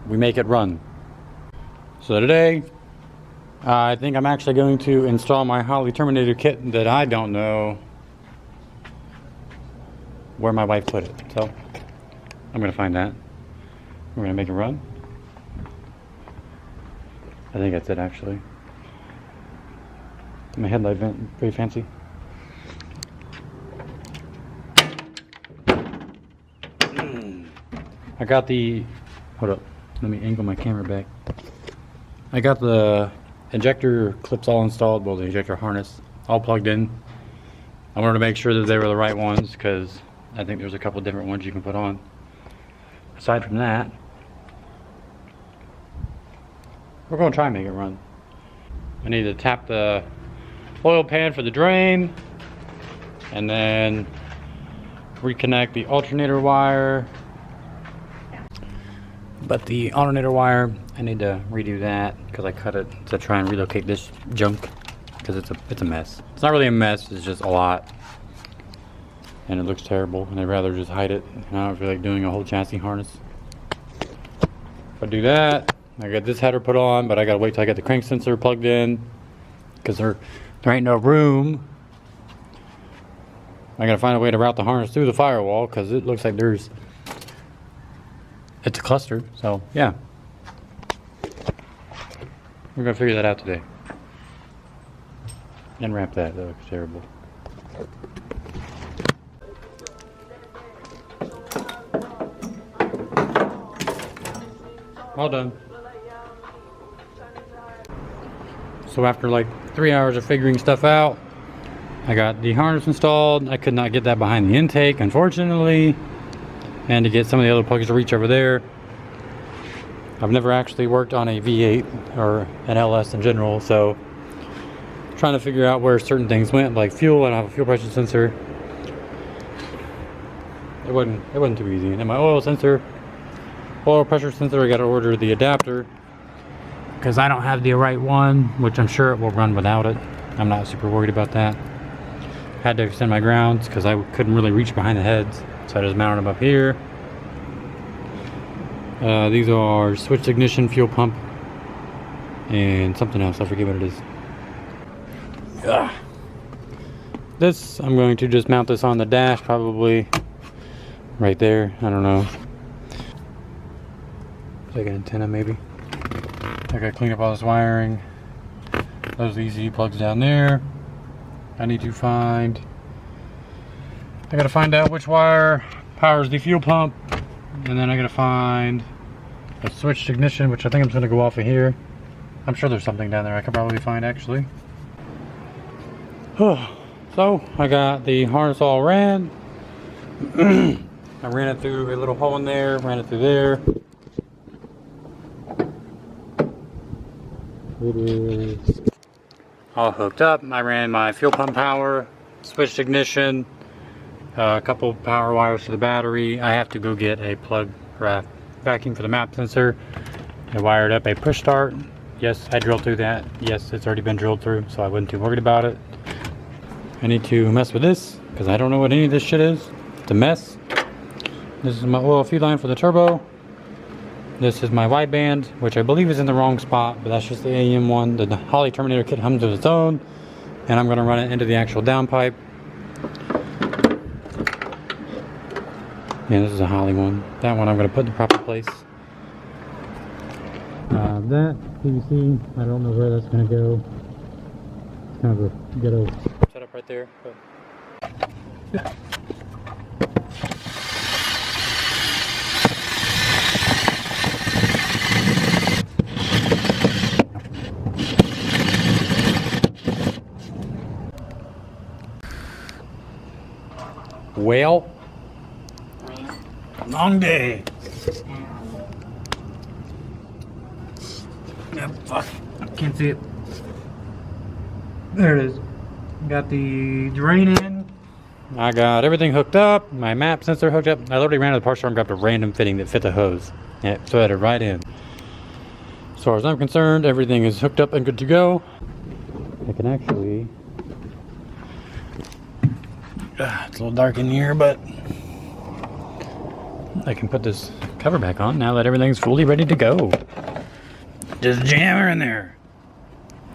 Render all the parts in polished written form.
we make it run. So today, I think I'm actually going to install my Holley Terminator kit that I don't know where my wife put it. So I'm gonna find that. We're gonna make it run. I think that's it actually. My headlight vent, very fancy. I got the, hold up, let me angle my camera back. I got the injector clips all installed, well the injector harness all plugged in. I wanted to make sure that they were the right ones because I think there's a couple different ones you can put on. Aside from that, we're going to try and make it run. I need to tap the oil pan for the drain and then reconnect the alternator wire. But the alternator wire, I need to redo that because I cut it to try and relocate this junk because it's a mess. It's not really a mess, it's just a lot. And it looks terrible and I'd rather just hide it. And I don't feel like doing a whole chassis harness. If I do that, I got this header put on, but I gotta wait till I get the crank sensor plugged in because there ain't no room. I gotta find a way to route the harness through the firewall because it looks like it's a cluster, so yeah. We're gonna figure that out today. And wrap that looks terrible. All done. So after like 3 hours of figuring stuff out, I got the harness installed. I could not get that behind the intake, unfortunately. And to get some of the other plugs to reach over there. I've never actually worked on a V8 or an LS in general, so trying to figure out where certain things went, like fuel. I don't have a fuel pressure sensor. It wasn't too easy. And my oil pressure sensor, I got to order the adapter because I don't have the right one, which I'm sure it will run without it. I'm not super worried about that. Had to extend my grounds because I couldn't really reach behind the heads. So I just mounted them up here. These are switched ignition, fuel pump, and something else. I forget what it is. Ugh. This, I'm going to just mount this on the dash, probably right there. I don't know. Like an antenna, maybe. I gotta clean up all this wiring. Those ECU plugs down there. I gotta find out which wire powers the fuel pump, and then I gotta find a switched ignition, which I think I'm gonna go off of here. I'm sure there's something down there I could probably find actually. So I got the harness all ran. I ran it through a little hole in there, ran it through there. It is all hooked up. I ran my fuel pump power, switched ignition, a couple power wires to the battery. I have to go get a plug or a vacuum for the map sensor. I wired up a push start. Yes, I drilled through that. Yes, it's already been drilled through, so I wasn't too worried about it. I need to mess with this because I don't know what any of this shit is. It's a mess. This is my oil feed line for the turbo. This is my wideband, which I believe is in the wrong spot, but that's just the AEM one. The Holley Terminator kit comes with its own, and I'm going to run it into the actual downpipe. Yeah, this is a Holley one. That one I'm going to put in the proper place. That PVC, I don't know where that's going to go. It's kind of a ghetto setup right there. But yeah. Well, long day. Yep, fuck, can't see it. There it is. Got the drain in. I got everything hooked up. My map sensor hooked up. I literally ran to the parts store and grabbed a random fitting that fit the hose. Yeah, so I had it right in. As far as I'm concerned, everything is hooked up and good to go. I can actually... it's a little dark in here, but I can put this cover back on now that everything's fully ready to go. Just jam her in there.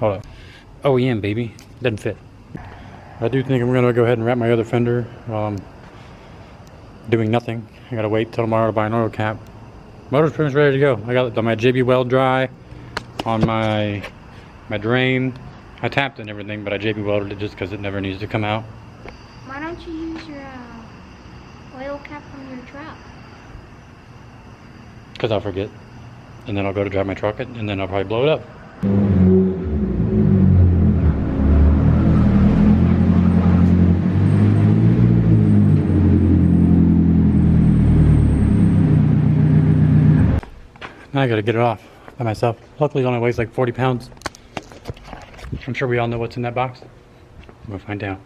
Hold up. OEM, baby. Doesn't fit. I do think I'm going to go ahead and wrap my other fender. Doing nothing. I got to wait till tomorrow to buy an oil cap. Motor's pretty much ready to go. I got my JB weld dry on my drain. I tapped it and everything, but I JB welded it just because it never needs to come out. Why don't you use your oil cap from your truck? Because I'll forget. And then I'll go to drive my truck and then I'll probably blow it up. Now I gotta get it off by myself. Luckily it only weighs like 40 pounds. I'm sure we all know what's in that box. We'll find out.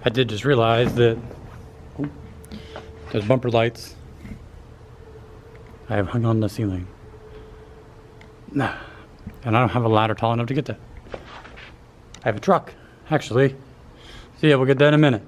I did just realize that those bumper lights I have hung on the ceiling. Nah, and I don't have a ladder tall enough to get that. I have a truck, actually. So yeah, we'll get that in a minute.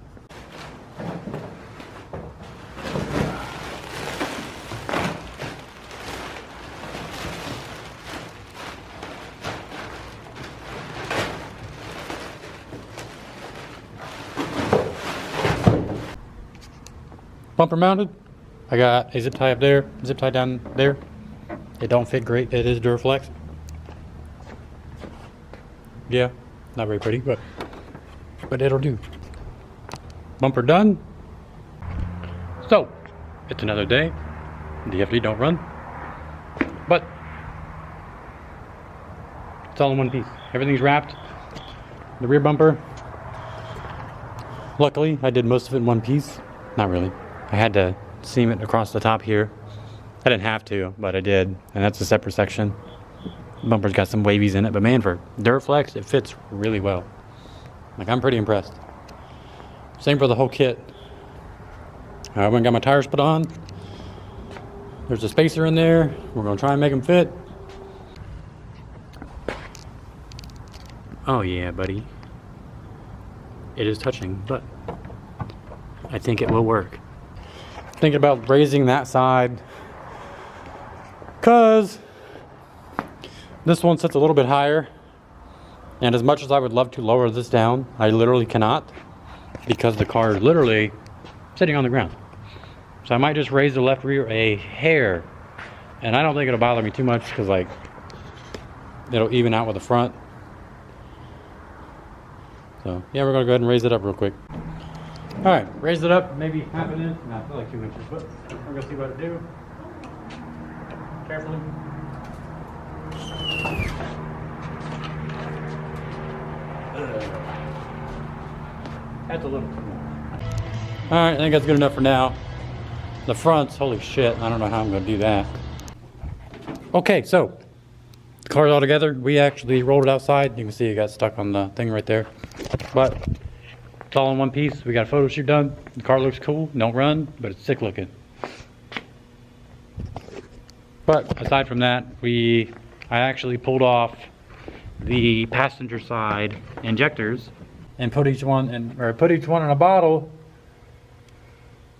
Bumper mounted. I got a zip tie up there, zip tie down there. It don't fit great. It is Duraflex. Yeah, not very pretty, but it'll do. Bumper done. So, it's another day. The FD don't run, but it's all in one piece. Everything's wrapped. The rear bumper. Luckily, I did most of it in one piece. Not really. I had to seam it across the top here. I didn't have to, but I did, and that's a separate section. The bumper's got some wavies in it, but man, for Duraflex, it fits really well. Like, I'm pretty impressed. Same for the whole kit. I went and got my tires put on. There's a spacer in there. We're gonna try and make them fit. Oh yeah, buddy. It is touching, but I think it will work. Thinking about raising that side because this one sits a little bit higher, and as much as I would love to lower this down, I literally cannot because the car is literally sitting on the ground. So I might just raise the left rear a hair, and I don't think it'll bother me too much because like it'll even out with the front. So yeah, we're gonna go ahead and raise it up real quick. All right, raise it up, maybe half an inch. No, I feel like 2 inches, but we're gonna see what it do. Carefully. That's a little too much. All right, I think that's good enough for now. The fronts, holy shit, I don't know how I'm gonna do that. Okay, so the car's all together. We actually rolled it outside. You can see it got stuck on the thing right there, but it's all in one piece. We got a photo shoot done. The car looks cool. Don't run, but it's sick looking. But aside from that, I actually pulled off the passenger side injectors and put each one in a bottle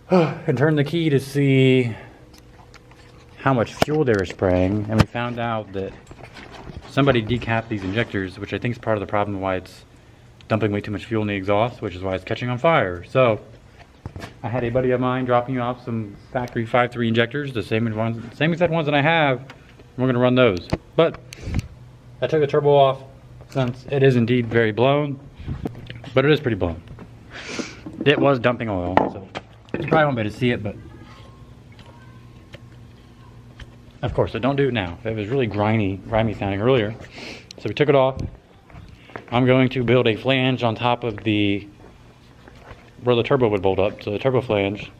and turned the key to see how much fuel they were spraying. And we found out that somebody decapped these injectors, which I think is part of the problem why it's dumping way too much fuel in the exhaust, which is why it's catching on fire. So I had a buddy of mine dropping off some factory 5.3 injectors, the same exact ones that I have. We're gonna run those. But I took the turbo off since it is indeed very blown, but it is pretty blown. It was dumping oil, so you probably won't be able to see it, but of course, don't do it now. It was really grimy sounding earlier. So we took it off. I'm going to build a flange on top of where the turbo would bolt up, so the turbo flange,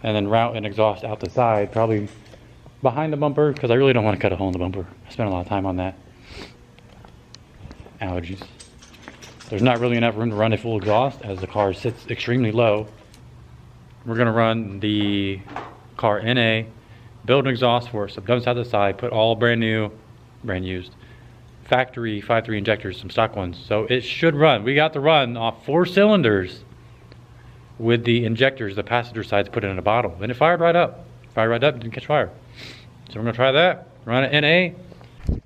and then route and exhaust out the side, probably behind the bumper because I really don't want to cut a hole in the bumper. I spent a lot of time on that. Allergies. There's not really enough room to run a full exhaust as the car sits extremely low. We're going to run the car NA, build an exhaust for it, so done side to side, put all brand used factory 5.3 injectors, some stock ones. So it should run. We got to run off 4 cylinders with the injectors, the passenger sides put in a bottle. And it fired right up. Didn't catch fire. So we're going to try that, run it NA.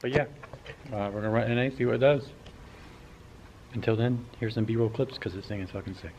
But yeah, we're going to run NA, see what it does. Until then, here's some B-roll clips because this thing is fucking sick.